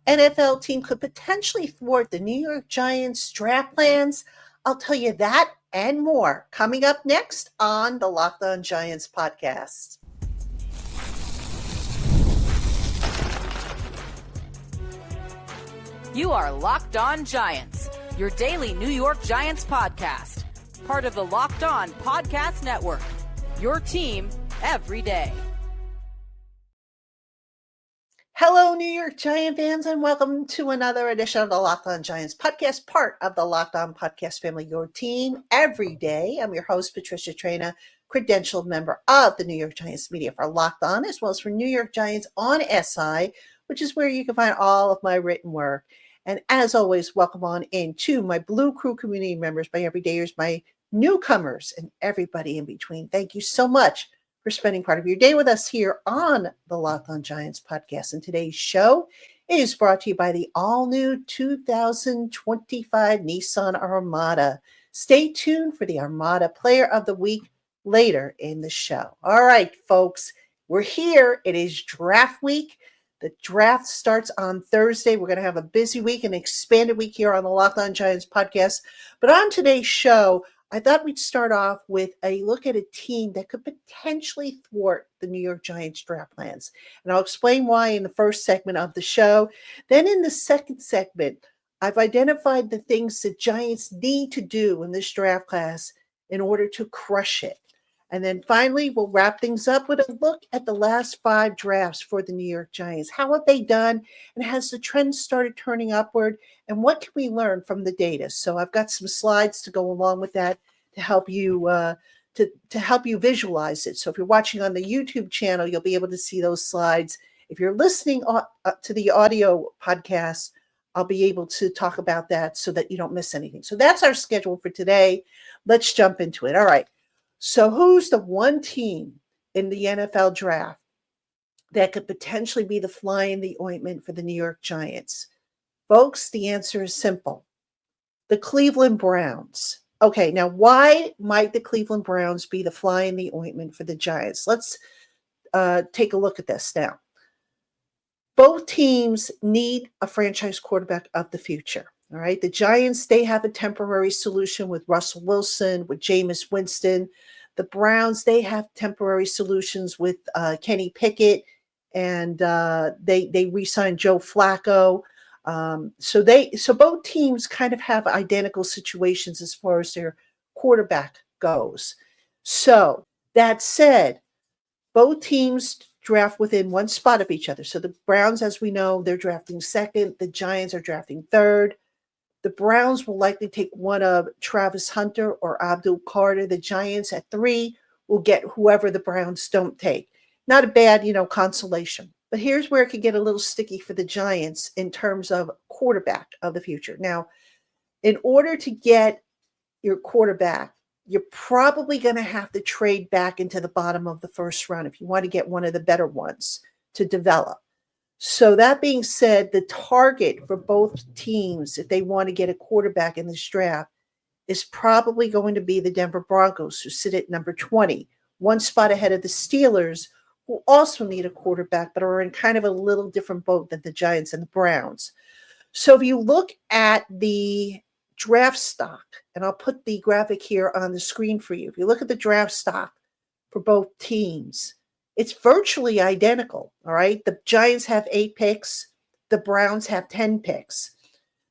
NFL team could potentially thwart the New York Giants draft plans? I'll tell you that and more coming up next on the Locked On Giants podcast. You are Locked On Giants, your daily New York Giants podcast, part of the Locked On Podcast Network, your team every day. Hello, New York Giant fans, and welcome to another edition of the Locked On Giants podcast, part of the Locked On Podcast family, your team every day. I'm your host, Patricia Traina, credentialed member of the New York Giants media for Locked On, as well as for New York Giants on SI, which is where you can find all of my written work. And as always, welcome on into my Blue Crew community members, my everydayers, my newcomers, and everybody in between. Thank you so much for spending part of your day with us here on the Locked On Giants podcast. And today's show is brought to you by the all-new 2025 Nissan Armada. Stay tuned for the Armada Player of the Week later in the show. All right, folks, we're here. It is draft week. The draft starts on Thursday. We're going to have a busy week, an expanded week here on the Locked On Giants podcast. But on today's show, I thought we'd start off with a look at a team that could potentially thwart the New York Giants draft plans. And I'll explain why in the first segment of the show. Then in the second segment, I've identified the things that Giants need to do in this draft class in order to crush it. And then finally, we'll wrap things up with a look at the last 5 drafts for the New York Giants. How have they done? And has the trend started turning upward? And what can we learn from the data? So I've got some slides to go along with that to help you to help you visualize it. So if you're watching on the YouTube channel, you'll be able to see those slides. If you're listening to the audio podcast, I'll be able to talk about that so that you don't miss anything. So that's our schedule for today. Let's jump into it. All right. So who's the one team in the NFL draft that could potentially be the fly in the ointment for the New York Giants? Folks, the answer is simple. The Cleveland Browns. Okay, now why might the Cleveland Browns be the fly in the ointment for the Giants? Let's take a look at this now. Both teams need a franchise quarterback of the future. All right, the Giants, they have a temporary solution with Russell Wilson, with Jameis Winston. The Browns, they have temporary solutions with Kenny Pickett, and they re-signed Joe Flacco. So both teams kind of have identical situations as far as their quarterback goes. So that said, both teams draft within one spot of each other. So the Browns, as we know, they're drafting second. The Giants are drafting third. The Browns will likely take one of Travis Hunter or Abdul Carter. The Giants at 3 will get whoever the Browns don't take. Not a bad, consolation. But here's where it could get a little sticky for the Giants in terms of quarterback of the future. Now, in order to get your quarterback, you're probably going to have to trade back into the bottom of the first round if you want to get one of the better ones to develop. So that being said, the target for both teams, if they want to get a quarterback in this draft, is probably going to be the Denver Broncos, who sit at number 20, one spot ahead of the Steelers, who also need a quarterback, but are in kind of a little different boat than the Giants and the Browns. So if you look at the draft stock, and I'll put the graphic here on the screen for you. If you look at the draft stock for both teams, it's virtually identical, all right? The Giants have 8 picks. The Browns have 10 picks.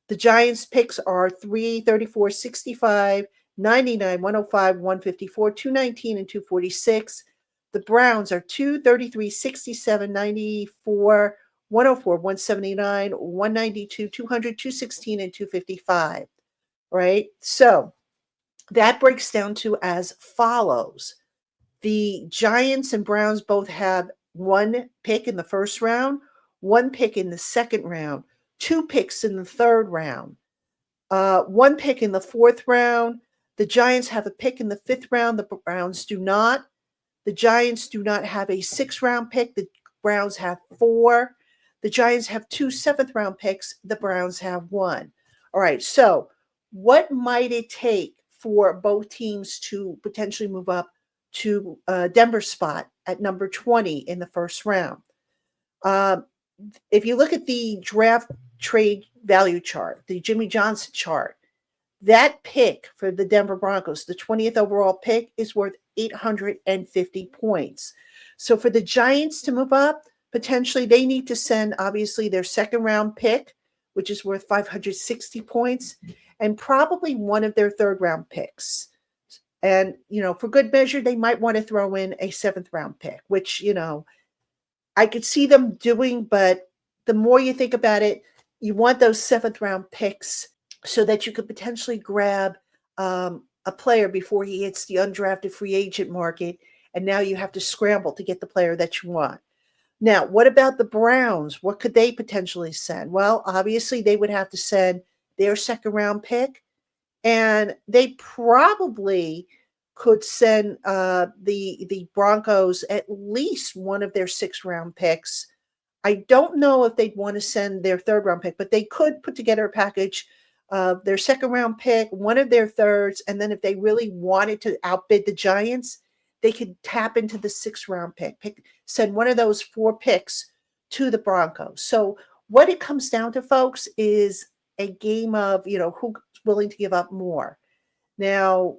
The Giants' picks are 3, 34, 65, 99, 105, 154, 219, and 246. The Browns are 2, 33, 67, 94, 104, 179, 192, 200, 216, and 255, right? So that breaks down to as follows. The Giants and Browns both have 1 pick in the first round, 1 pick in the second round, 2 picks in the third round, 1 pick in the fourth round. The Giants have a pick in the 5th round. The Browns do not. The Giants do not have a 6th-round pick. The Browns have 4. The Giants have 2 7th-round picks. The Browns have 1. All right, so what might it take for both teams to potentially move up to Denver's spot at number 20 in the first round? If you look at the draft trade value chart, the Jimmy Johnson chart, that pick for the Denver Broncos, the 20th overall pick, is worth 850 points. So for the Giants to move up, potentially they need to send obviously their second round pick, which is worth 560 points, and probably one of their third round picks. And, for good measure, they might want to throw in a seventh round pick, which, I could see them doing, but the more you think about it, you want those seventh round picks so that you could potentially grab a player before he hits the undrafted free agent market. And now you have to scramble to get the player that you want. Now, what about the Browns? What could they potentially send? Well, obviously, they would have to send their second round pick, and they probably could send the Broncos at least one of their 6th-round picks. I don't know if they'd want to send their third-round pick, but they could put together a package of their second-round pick, one of their thirds, and then if they really wanted to outbid the Giants, they could tap into the 6th-round pick, send one of those 4 picks to the Broncos. So what it comes down to, folks, is a game of, who's willing to give up more. Now,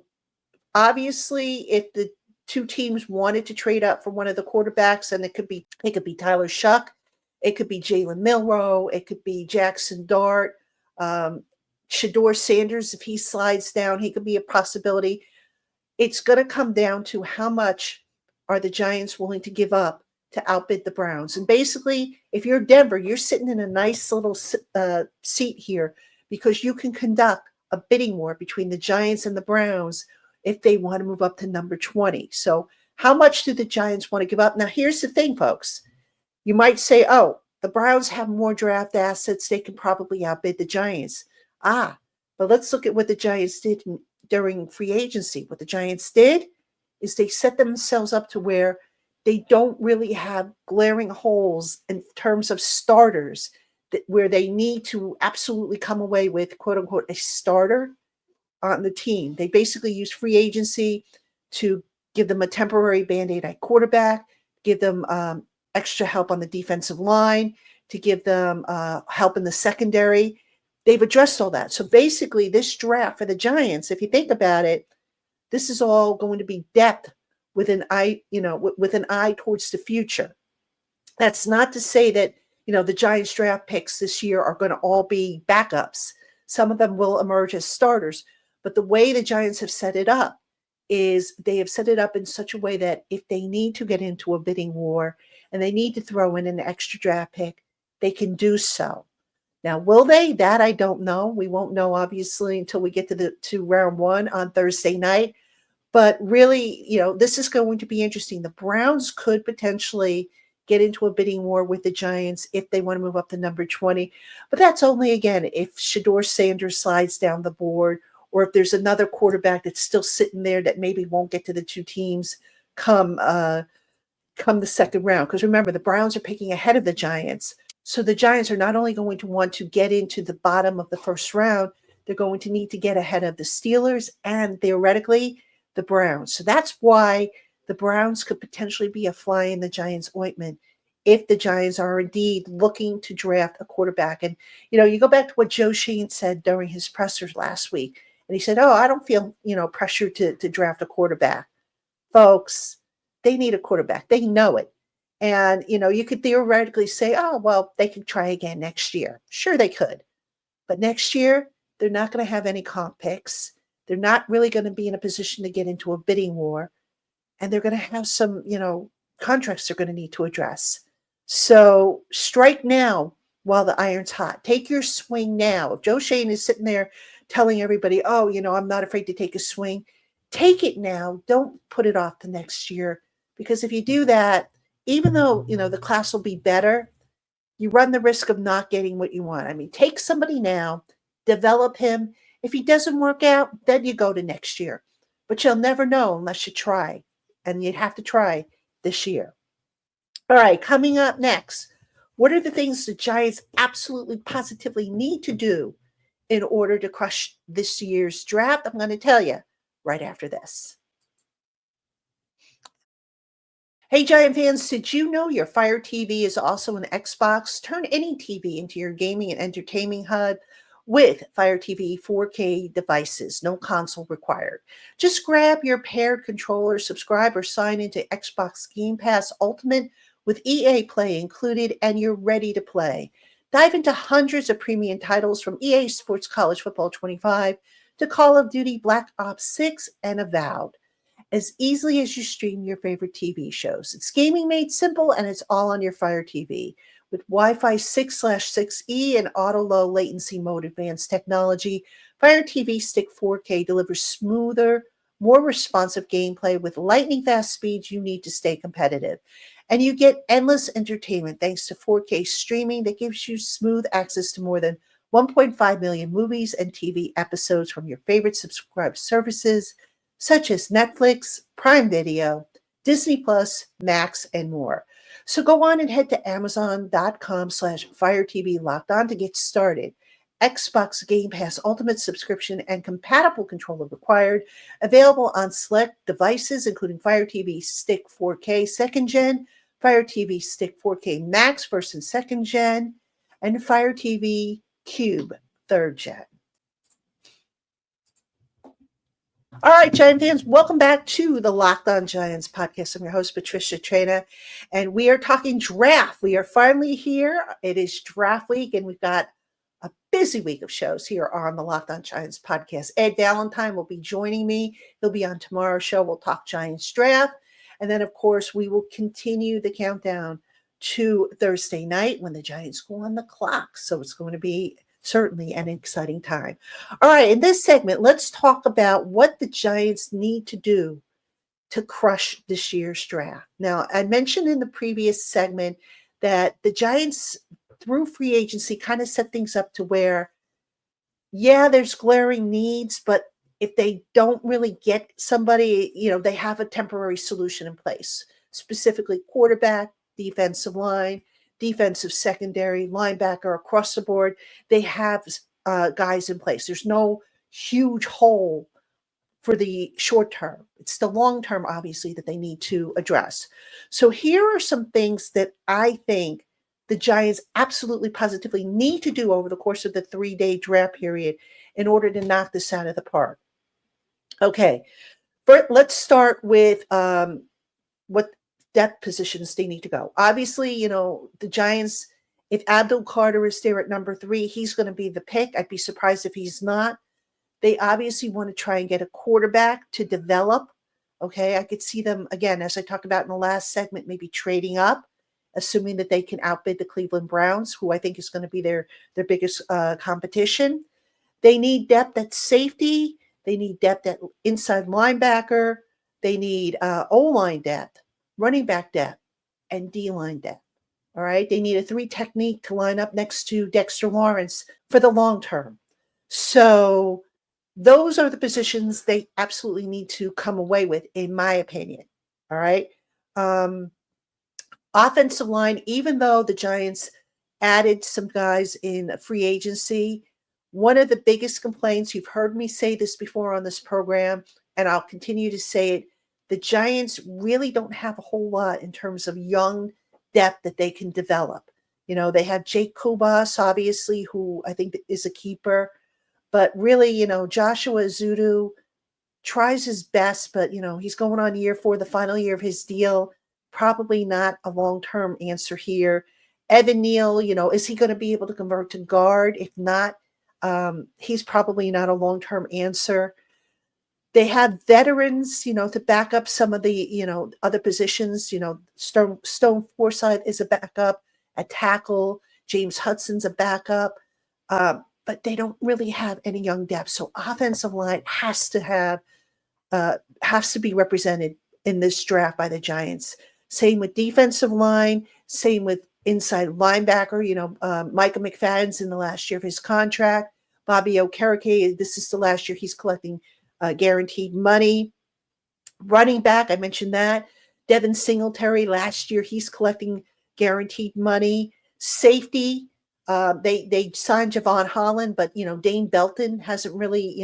obviously, if the two teams wanted to trade up for one of the quarterbacks, and it could be Tyler Shuck, it could be Jalen Milroe, it could be Jackson Dart, Shedeur Sanders. If he slides down, he could be a possibility. It's going to come down to how much are the Giants willing to give up to outbid the Browns. And basically, if you're Denver, you're sitting in a nice little seat here because you can conduct a bidding war between the Giants and the Browns if they want to move up to number 20. So how much do the Giants want to give up? Now, here's the thing, folks. You might say, oh, the Browns have more draft assets. They can probably outbid the Giants. But let's look at what the Giants did during free agency. What the Giants did is they set themselves up to where they don't really have glaring holes in terms of starters where they need to absolutely come away with, quote unquote, a starter on the team. They basically use free agency to give them a temporary Band-Aid at quarterback, give them extra help on the defensive line, to give them help in the secondary. They've addressed all that. So basically, this draft for the Giants, if you think about it, this is all going to be depth with an eye, with an eye towards the future. That's not to say that, the Giants draft picks this year are going to all be backups. Some of them will emerge as starters. But the way the Giants have set it up is they have set it up in such a way that if they need to get into a bidding war and they need to throw in an extra draft pick, they can do so. Now, will they? That I don't know. We won't know, obviously, until we get to round 1 on Thursday night. But really, this is going to be interesting. The Browns could potentially get into a bidding war with the Giants if they want to move up to number 20. But that's only, again, if Shedeur Sanders slides down the board, or if there's another quarterback that's still sitting there that maybe won't get to the two teams come the second round. Because remember, the Browns are picking ahead of the Giants. So the Giants are not only going to want to get into the bottom of the first round, they're going to need to get ahead of the Steelers and theoretically the Browns. So that's why the Browns could potentially be a fly in the Giants' ointment if the Giants are indeed looking to draft a quarterback. And, you go back to what Joe Schoen said during his pressers last week. And he said, I don't feel, pressured to draft a quarterback. Folks, they need a quarterback. They know it. And, you could theoretically say, oh, well, they could try again next year. Sure, they could. But next year, they're not going to have any comp picks. They're not really going to be in a position to get into a bidding war. And they're going to have some, contracts they're going to need to address. So strike now while the iron's hot. Take your swing now. If Joe Schoen is sitting there telling everybody, oh, I'm not afraid to take a swing, take it now. Don't put it off to next year. Because if you do that, even though, the class will be better, you run the risk of not getting what you want. I mean, take somebody now, develop him. If he doesn't work out, then you go to next year. But you'll never know unless you try. And you'd have to try this year. All right, coming up next, what are the things the Giants absolutely positively need to do in order to crush this year's draft? I'm going to tell you right after this. Hey, Giant fans, did you know your Fire TV is also an Xbox? Turn any TV into your gaming and entertainment hub with Fire TV 4K devices, no console required. Just grab your paired controller, subscribe, or sign into Xbox Game Pass Ultimate with EA Play included, and you're ready to play. Dive into hundreds of premium titles from EA Sports College Football 25 to Call of Duty Black Ops 6 and Avowed as easily as you stream your favorite TV shows. It's gaming made simple and it's all on your Fire TV. With Wi-Fi 6/6E and auto low latency mode advanced technology, Fire TV Stick 4K delivers smoother, more responsive gameplay with lightning fast speeds you need to stay competitive. And you get endless entertainment thanks to 4K streaming that gives you smooth access to more than 1.5 million movies and TV episodes from your favorite subscribed services such as Netflix, Prime Video, Disney Plus, Max, and more. So go on and head to amazon.com/Fire TV Locked On to get started. Xbox Game Pass Ultimate subscription and compatible controller required. Available on select devices, including Fire TV Stick 4K second gen, Fire TV Stick 4K Max first and second gen, and Fire TV Cube third gen. All right, Giant fans, welcome back to the Locked On Giants podcast. I'm your host, Patricia Traina, and we are talking draft. We are finally here. It is draft week, and we've got a busy week of shows here on the Locked On Giants podcast. Ed Valentine will be joining me. He'll be on tomorrow's show. We'll talk Giants draft. And then, of course, we will continue the countdown to Thursday night when the Giants go on the clock. So it's going to be certainly an exciting time. All right, in this segment, let's talk about what the Giants need to do to crush this year's draft. Now, I mentioned in the previous segment that the Giants, through free agency, kind of set things up to where, yeah, there's glaring needs, but if they don't really get somebody, they have a temporary solution in place, specifically quarterback, defensive line, defensive secondary, linebacker, across the board. They have guys in place. There's no huge hole for the short term. It's the long term, obviously, that they need to address. So here are some things that I think the Giants absolutely positively need to do over the course of the 3-day draft period in order to knock this out of the park. Okay, let's start with what depth positions they need to go. Obviously, the Giants, if Abdul Carter is there at number 3, he's going to be the pick. I'd be surprised if he's not. They obviously want to try and get a quarterback to develop. Okay, I could see them, again, as I talked about in the last segment, maybe trading up, assuming that they can outbid the Cleveland Browns, who I think is going to be their biggest competition. They need depth at safety. They need depth at inside linebacker. They need O-line depth, running back depth, and D-line depth. All right. They need a 3 technique to line up next to Dexter Lawrence for the long term. So those are the positions they absolutely need to come away with, in my opinion. All right. Offensive line, even though the Giants added some guys in free agency, one of the biggest complaints, you've heard me say this before on this program, and I'll continue to say it, the Giants really don't have a whole lot in terms of young depth that they can develop. They have Jake Kubas, obviously, who I think is a keeper, but really, Joshua Zudu tries his best, but, he's going on year 4, the final year of his deal. Probably not a long-term answer here. Evan Neal, is he going to be able to convert to guard? If not, he's probably not a long-term answer. They have veterans, to back up some of the, other positions. Stone Forsythe is a backup, a tackle. James Hudson's a backup. But they don't really have any young depth. So offensive line has to be represented in this draft by the Giants. Same with defensive line, same with inside linebacker. Micah McFadden's in the last year of his contract. Bobby Okereke, this is the last year he's collecting guaranteed money. Running back, I mentioned that. Devin Singletary, last year he's collecting guaranteed money. Safety, they signed Javon Holland, but Dane Belton hasn't really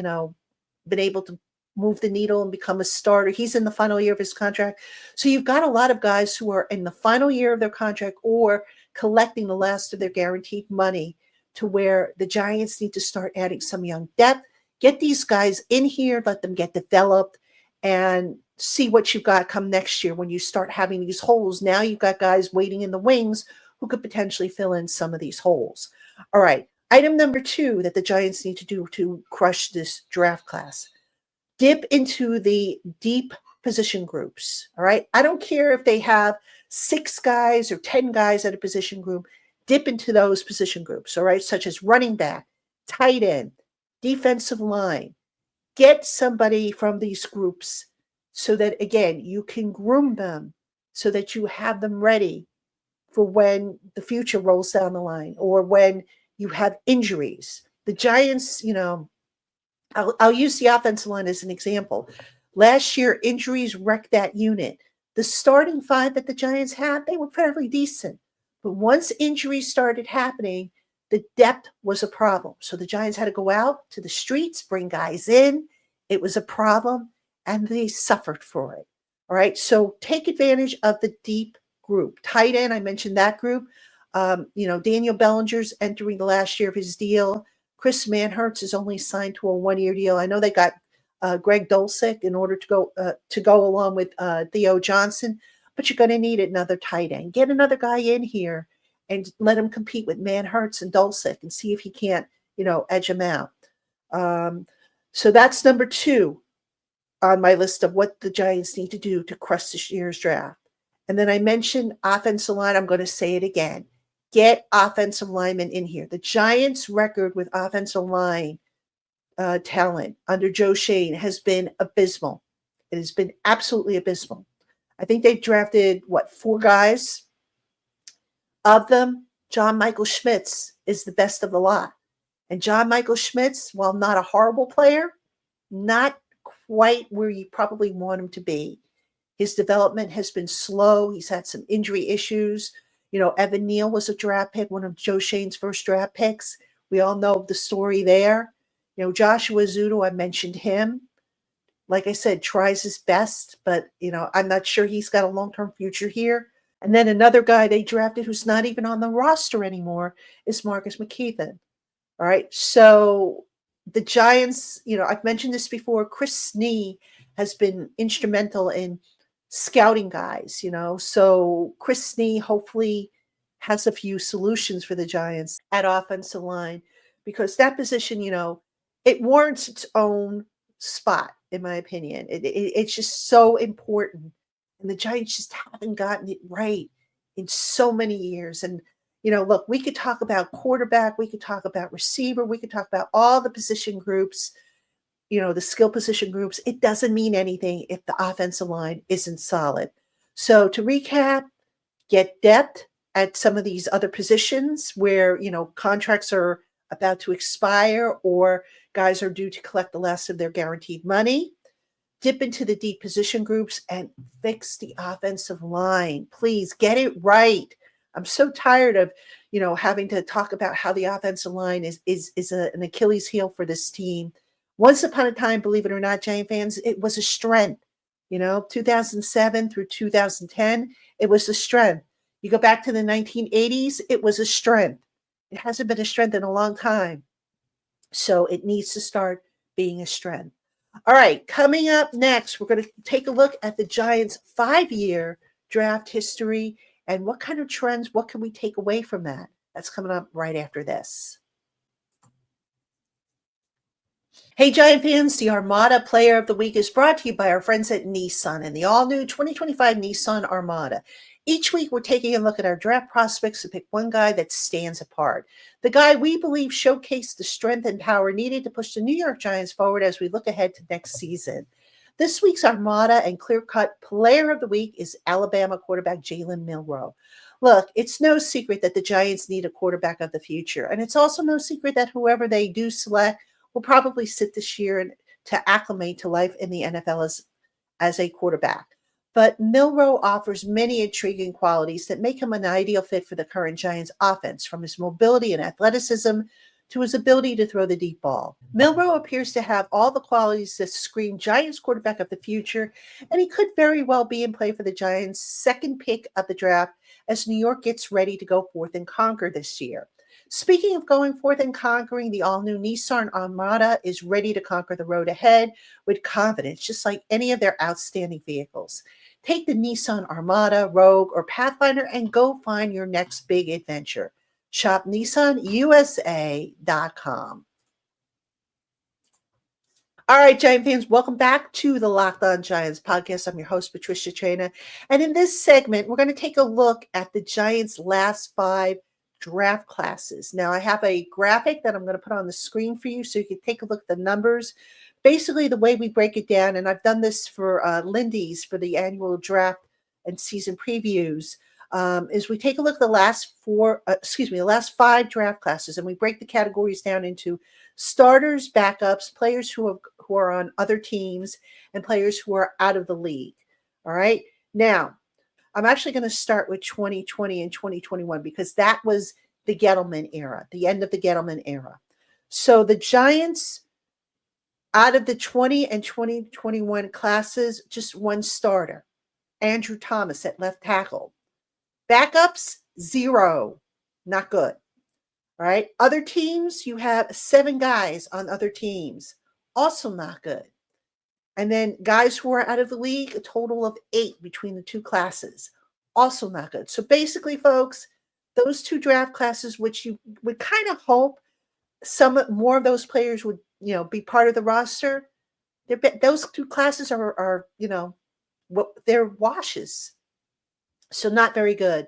been able to move the needle and become a starter. He's in the final year of his contract. So you've got a lot of guys who are in the final year of their contract or collecting the last of their guaranteed money, to where the Giants need to start adding some young depth. Get these guys in here, let them get developed, and see what you've got come next year when you start having these holes. Now you've got guys waiting in the wings who could potentially fill in some of these holes. All right. Item number 2 that the Giants need to do to crush this draft class: dip into the deep position groups. All right. I don't care if they have 6 guys or 10 guys at a position group, dip into those position groups. All right. Such as running back, tight end, defensive line. Get somebody from these groups so that, again, you can groom them so that you have them ready for when the future rolls down the line or when you have injuries. The Giants, I'll use the offensive line as an example. Last year, injuries wrecked that unit. The starting 5 that the Giants had, they were fairly decent. But once injuries started happening, the depth was a problem. So the Giants had to go out to the streets, bring guys in. It was a problem, and they suffered for it. All right. So take advantage of the deep group. Tight end, I mentioned that group. Daniel Bellinger's entering the last year of his deal. Chris Manhertz is only signed to a 1-year deal. I know they got Greg Dulcich in order to go along with Theo Johnson, but you're going to need another tight end. Get another guy in here and let him compete with Manhertz and Dulcich and see if he can't, edge him out. So that's number 2 on my list of what the Giants need to do to crush this year's draft. And then I mentioned offensive line. I'm going to say it again. Get offensive linemen in here. The Giants' record with offensive line talent under Joe Schoen has been abysmal. It has been absolutely abysmal. I think they've drafted, 4 guys? Of them, John Michael Schmitz is the best of the lot. And John Michael Schmitz, while not a horrible player, not quite where you probably want him to be. His development has been slow. He's had some injury issues. Evan Neal was a draft pick, one of Joe Schoen's first draft picks. We all know the story there. Joshua Zudo, I mentioned him. Like I said, tries his best, but, I'm not sure he's got a long-term future here. And then another guy they drafted who's not even on the roster anymore is Marcus McKeithen. All right. So the Giants, I've mentioned this before, Chris Snee has been instrumental in scouting guys, So Chris Snee hopefully has a few solutions for the Giants at offensive line, because that position, it warrants its own spot, in my opinion. It's just so important. And the Giants just haven't gotten it right in so many years. And, look, we could talk about quarterback, we could talk about receiver, we could talk about all the position groups, the skill position groups. It doesn't mean anything if the offensive line isn't solid. So to recap, get depth at some of these other positions where, contracts are about to expire or guys are due to collect the last of their guaranteed money. Dip into the deep position groups and fix the offensive line. Please get it right. I'm so tired of, having to talk about how the offensive line is an Achilles heel for this team. Once upon a time, believe it or not, Giant fans, it was a strength. 2007 through 2010, it was a strength. You go back to the 1980s, it was a strength. It hasn't been a strength in a long time. So it needs to start being a strength. All right, coming up next, we're going to take a look at the Giants' 5-year draft history and what kind of trends, what can we take away from that? That's coming up right after this. Hey, Giant fans, the Armada Player of the Week is brought to you by our friends at Nissan and the all-new 2025 Nissan Armada. Each week, we're taking a look at our draft prospects to pick one guy that stands apart. The guy we believe showcased the strength and power needed to push the New York Giants forward as we look ahead to next season. This week's Armada and clear-cut Player of the Week is Alabama quarterback Jalen Milroe. Look, it's no secret that the Giants need a quarterback of the future, and it's also no secret that whoever they do select will probably sit this year to acclimate to life in the NFL as a quarterback. But Milroe offers many intriguing qualities that make him an ideal fit for the current Giants offense, from his mobility and athleticism to his ability to throw the deep ball. Milroe appears to have all the qualities that scream Giants quarterback of the future, and he could very well be in play for the Giants' second pick of the draft as New York gets ready to go forth and conquer this year. Speaking of going forth and conquering, the all-new Nissan Armada is ready to conquer the road ahead with confidence, just like any of their outstanding vehicles. Take the Nissan Armada, Rogue, or Pathfinder and go find your next big adventure. Shop nissanusa.com. All right, Giant fans, welcome back to the Locked On Giants podcast. I'm your host, Patricia Traina. And in this segment, we're going to take a look at the Giants' last 5 draft classes. Now, I have a graphic that I'm going to put on the screen for you so you can take a look at the numbers. Basically, the way we break it down, and I've done this for Lindy's for the annual draft and season previews, is we take a look at the last the last 5 draft classes, and we break the categories down into starters, backups, players who are on other teams, and players who are out of the league. All right. Now, I'm actually going to start with 2020 and 2021 because that was the Gettleman era, the end of the Gettleman era. So the Giants, out of the 20 and 2021 classes, just one starter, Andrew Thomas at left tackle. Backups, 0. Not good. All right. Other teams, you have 7 guys on other teams. Also not good. And then guys who are out of the league, a total of 8 between the 2 classes. Also not good. So basically, folks, those 2 draft classes, which you would kind of hope some more of those players would, be part of the roster. Those 2 classes are they're washes. So not very good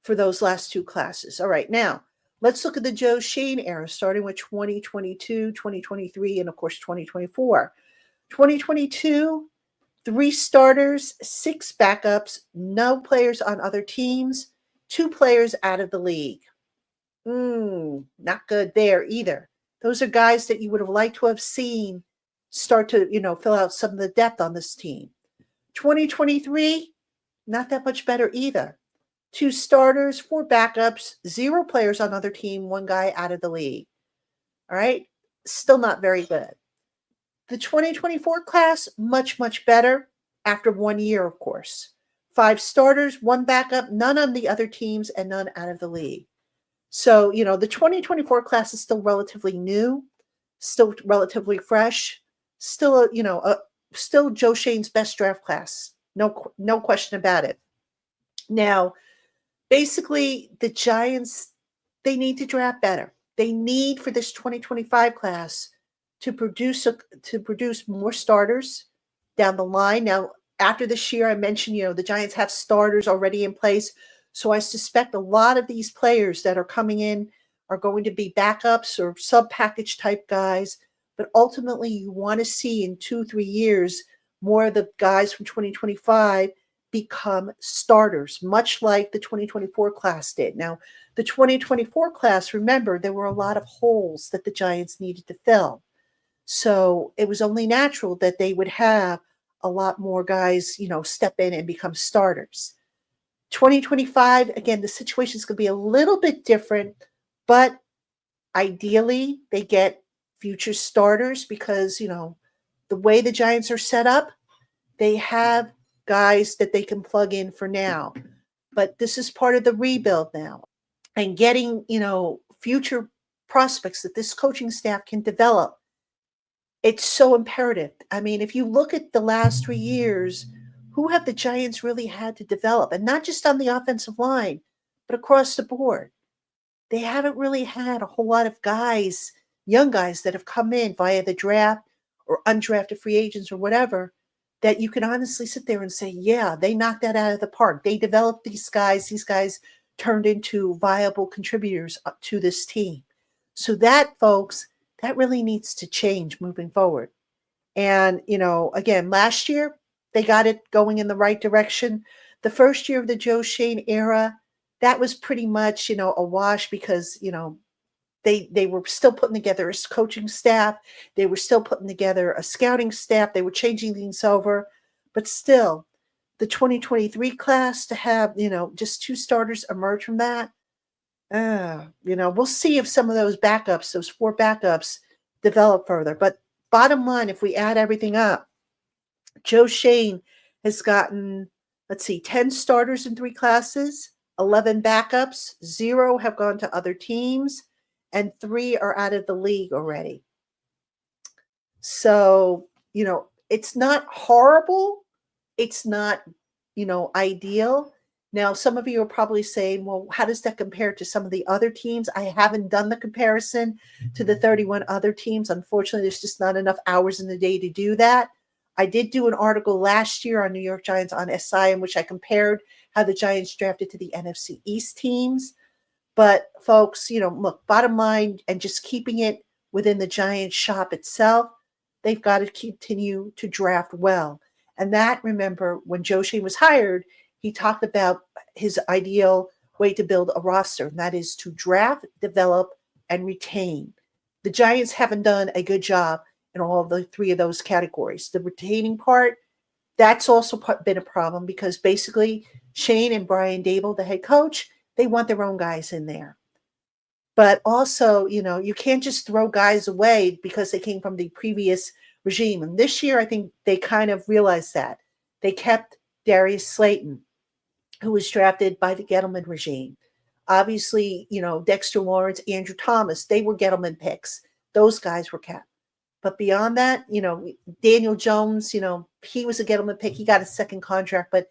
for those last 2 classes. All right. Now, let's look at the Joe Schoen era, starting with 2022, 2023, and of course, 2024. 2022, 3 starters, 6 backups, no players on other teams, 2 players out of the league. Not good there either. Those are guys that you would have liked to have seen start to, fill out some of the depth on this team. 2023, not that much better either. 2 starters, 4 backups, 0 players on other team, 1 guy out of the league. All right. Still not very good. The 2024 class, much, much better after 1 year, of course. 5 starters, 1 backup, none on the other teams, and none out of the league. So, the 2024 class is still relatively new, still relatively fresh, still, still Joe Schoen's best draft class. No question about it. Now, basically, the Giants, they need to draft better. They need for this 2025 class to produce more starters down the line. Now, after this year, I mentioned, the Giants have starters already in place. So I suspect a lot of these players that are coming in are going to be backups or sub-package type guys. But ultimately, you want to see in 2-3 years more of the guys from 2025 become starters, much like the 2024 class did. Now, the 2024 class, remember, there were a lot of holes that the Giants needed to fill. So it was only natural that they would have a lot more guys, step in and become starters. 2025, again, the situation is going to be a little bit different, but ideally they get future starters because, the way the Giants are set up, they have guys that they can plug in for now. But this is part of the rebuild now. And getting, future prospects that this coaching staff can develop, it's so imperative. I mean, if you look at the last 3 years, who have the Giants really had to develop? And not just on the offensive line, but across the board. They haven't really had a whole lot of guys, young guys that have come in via the draft or undrafted free agents or whatever, that you can honestly sit there and say, yeah, they knocked that out of the park. They developed these guys. These guys turned into viable contributors to this team. So that, folks, that really needs to change moving forward. And, again, last year, they got it going in the right direction. The first year of the Joe Schoen era, that was pretty much, a wash because, they were still putting together a coaching staff. They were still putting together a scouting staff. They were changing things over. But still, the 2023 class to have, just 2 starters emerge from that, We'll see if some of those backups, those 4 backups, develop further. But bottom line, if we add everything up, Joe Shane has gotten, let's see, 10 starters in 3 classes, 11 backups, 0 have gone to other teams, and 3 are out of the league already. So, it's not horrible. It's not, ideal. Now, some of you are probably saying, well, how does that compare to some of the other teams? I haven't done the comparison to the 31 other teams. Unfortunately, there's just not enough hours in the day to do that. I did do an article last year on New York Giants on SI in which I compared how the Giants drafted to the NFC East teams. But folks, look, bottom line, and just keeping it within the Giants shop itself, they've got to continue to draft well. And that, remember, when Joe Shane was hired, he talked about his ideal way to build a roster, and that is to draft, develop, and retain. The Giants haven't done a good job in all of the 3 of those categories. The retaining part, that's also been a problem because basically Shane and Brian Dable, the head coach, they want their own guys in there. But also, you can't just throw guys away because they came from the previous regime. And this year, I think they kind of realized that. They kept Darius Slayton, who was drafted by the Gettleman regime. Obviously, Dexter Lawrence, Andrew Thomas, they were Gettleman picks. Those guys were kept. But beyond that, Daniel Jones, he was a Gettleman pick. He got a second contract, but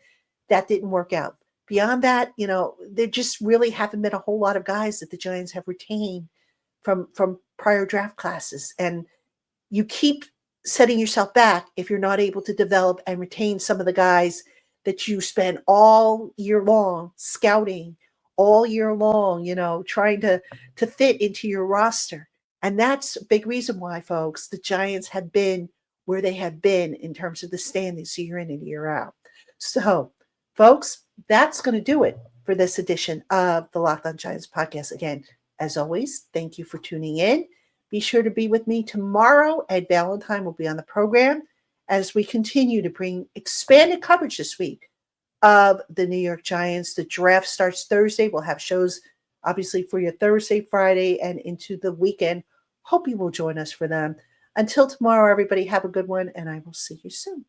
that didn't work out. Beyond that, there just really haven't been a whole lot of guys that the Giants have retained from prior draft classes. And you keep setting yourself back if you're not able to develop and retain some of the guys that you spend all year long scouting, all year long, trying to fit into your roster. And that's a big reason why, folks, the Giants had been where they had been in terms of the standings year in and year out. So, folks, that's going to do it for this edition of the Locked On Giants podcast. Again, as always, thank you for tuning in. Be sure to be with me tomorrow. Ed Valentine will be on the program as we continue to bring expanded coverage this week of the New York Giants. The draft starts Thursday. We'll have shows, obviously, for your Thursday, Friday, and into the weekend. Hope you will join us for them. Until tomorrow, everybody, have a good one, and I will see you soon.